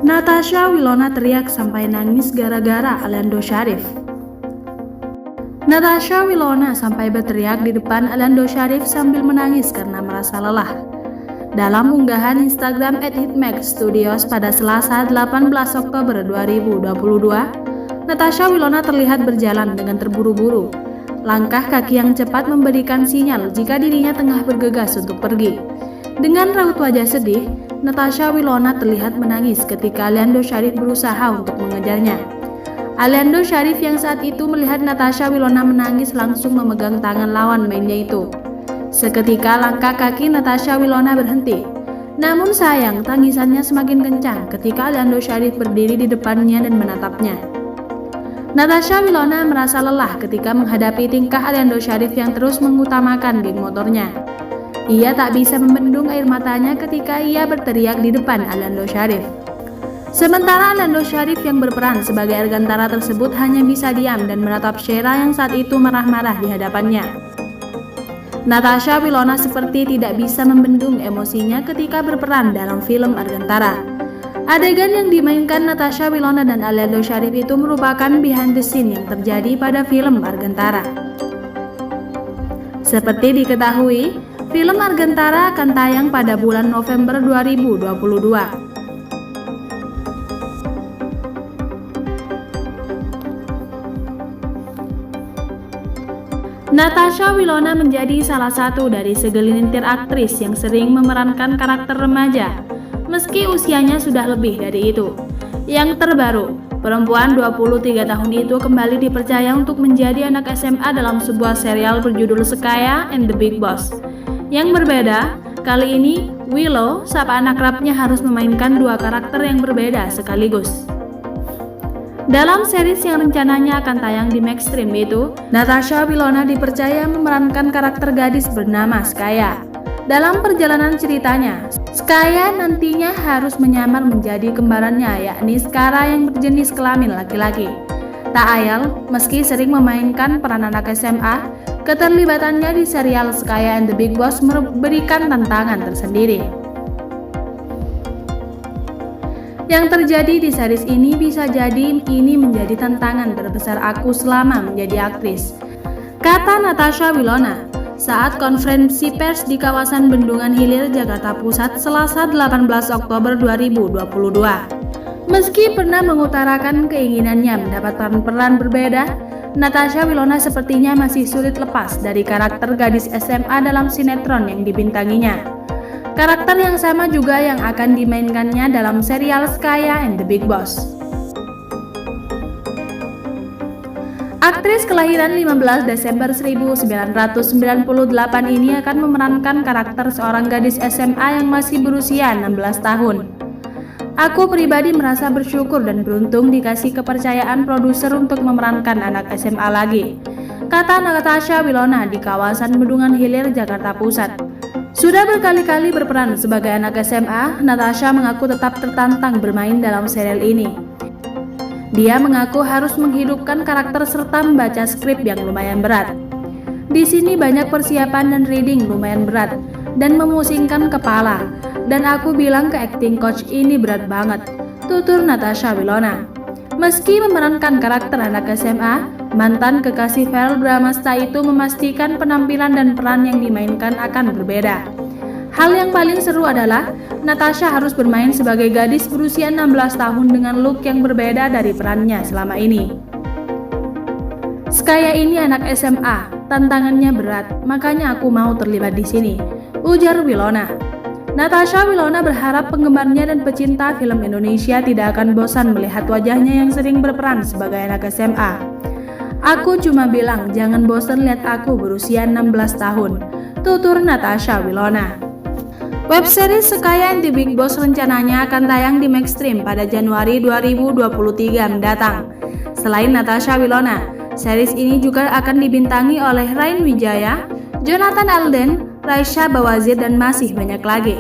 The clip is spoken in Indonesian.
Natasha Wilona teriak sampai nangis gara-gara Aliando Syarif. Natasha Wilona sampai berteriak di depan Aliando Syarif sambil menangis karena merasa lelah. Dalam unggahan Instagram @hitmaxstudios pada Selasa 18 Oktober 2022, Natasha Wilona terlihat berjalan dengan terburu-buru. Langkah kaki yang cepat memberikan sinyal jika dirinya tengah bergegas untuk pergi. Dengan raut wajah sedih, Natasha Wilona terlihat menangis ketika Aliando Syarif berusaha untuk mengejarnya. Aliando Syarif yang saat itu melihat Natasha Wilona menangis langsung memegang tangan lawan mainnya itu. Seketika langkah kaki Natasha Wilona berhenti. Namun sayang, tangisannya semakin kencang ketika Aliando Syarif berdiri di depannya dan menatapnya. Natasha Wilona merasa lelah ketika menghadapi tingkah Aliando Syarif yang terus mengutamakan geng motornya. Ia tak bisa membendung air matanya ketika ia berteriak di depan Aliando Syarif. Sementara Aliando Syarif yang berperan sebagai Argantara tersebut hanya bisa diam dan menatap Sheila yang saat itu marah-marah di hadapannya. Natasha Wilona seperti tidak bisa membendung emosinya ketika berperan dalam film Argantara. Adegan yang dimainkan Natasha Wilona dan Aliando Syarif itu merupakan behind the scene yang terjadi pada film Argantara. Seperti diketahui, film Argantara akan tayang pada bulan November 2022. Natasha Wilona menjadi salah satu dari segelintir aktris yang sering memerankan karakter remaja, meski usianya sudah lebih dari itu. Yang terbaru, perempuan 23 tahun itu kembali dipercaya untuk menjadi anak SMA dalam sebuah serial berjudul Skaya and the Big Boss. Yang berbeda, kali ini Willow, sapaan akrabnya, harus memainkan dua karakter yang berbeda sekaligus. Dalam series yang rencananya akan tayang di Maxstream itu, Natasha Wilona dipercaya memerankan karakter gadis bernama Skaya. Dalam perjalanan ceritanya, Skaya nantinya harus menyamar menjadi kembarannya, yakni Skara yang berjenis kelamin laki-laki. Tak ayal, meski sering memainkan peran anak SMA, keterlibatannya di serial Skaya and the Big Boss memberikan tantangan tersendiri. Yang terjadi di series ini bisa jadi ini menjadi tantangan terbesar aku selama menjadi aktris, kata Natasha Wilona saat konferensi pers di kawasan Bendungan Hilir, Jakarta Pusat, Selasa 18 Oktober 2022. Meski pernah mengutarakan keinginannya mendapatkan peran berbeda, Natasha Wilona sepertinya masih sulit lepas dari karakter gadis SMA dalam sinetron yang dibintanginya. Karakter yang sama juga yang akan dimainkannya dalam serial Skaya and the Big Boss. Aktris kelahiran 15 Desember 1998 ini akan memerankan karakter seorang gadis SMA yang masih berusia 16 tahun. Aku pribadi merasa bersyukur dan beruntung dikasih kepercayaan produser untuk memerankan anak SMA lagi, kata Natasha Wilona di kawasan Bendungan Hilir, Jakarta Pusat. Sudah berkali-kali berperan sebagai anak SMA, Natasha mengaku tetap tertantang bermain dalam serial ini. Dia mengaku harus menghidupkan karakter serta membaca skrip yang lumayan berat. Di sini banyak persiapan dan reading lumayan berat dan memusingkan kepala. Dan aku bilang ke acting coach ini berat banget, tutur Natasha Wilona. Meski memerankan karakter anak SMA, mantan kekasih Verrell Bramasta itu memastikan penampilan dan peran yang dimainkan akan berbeda. Hal yang paling seru adalah Natasha harus bermain sebagai gadis berusia 16 tahun dengan look yang berbeda dari perannya selama ini. Skaya ini anak SMA, tantangannya berat, makanya aku mau terlibat di sini, ujar Wilona. Natasha Wilona berharap penggemarnya dan pecinta film Indonesia tidak akan bosan melihat wajahnya yang sering berperan sebagai anak SMA. Aku cuma bilang jangan bosan lihat aku berusia 16 tahun, tutur Natasha Wilona. Web series Skaya and the Big Boss rencananya akan tayang di Maxstream pada Januari 2023 mendatang. Selain Natasha Wilona, series ini juga akan dibintangi oleh Rain Wijaya, Jonathan Alden, Raisya Bawazir, dan masih banyak lagi.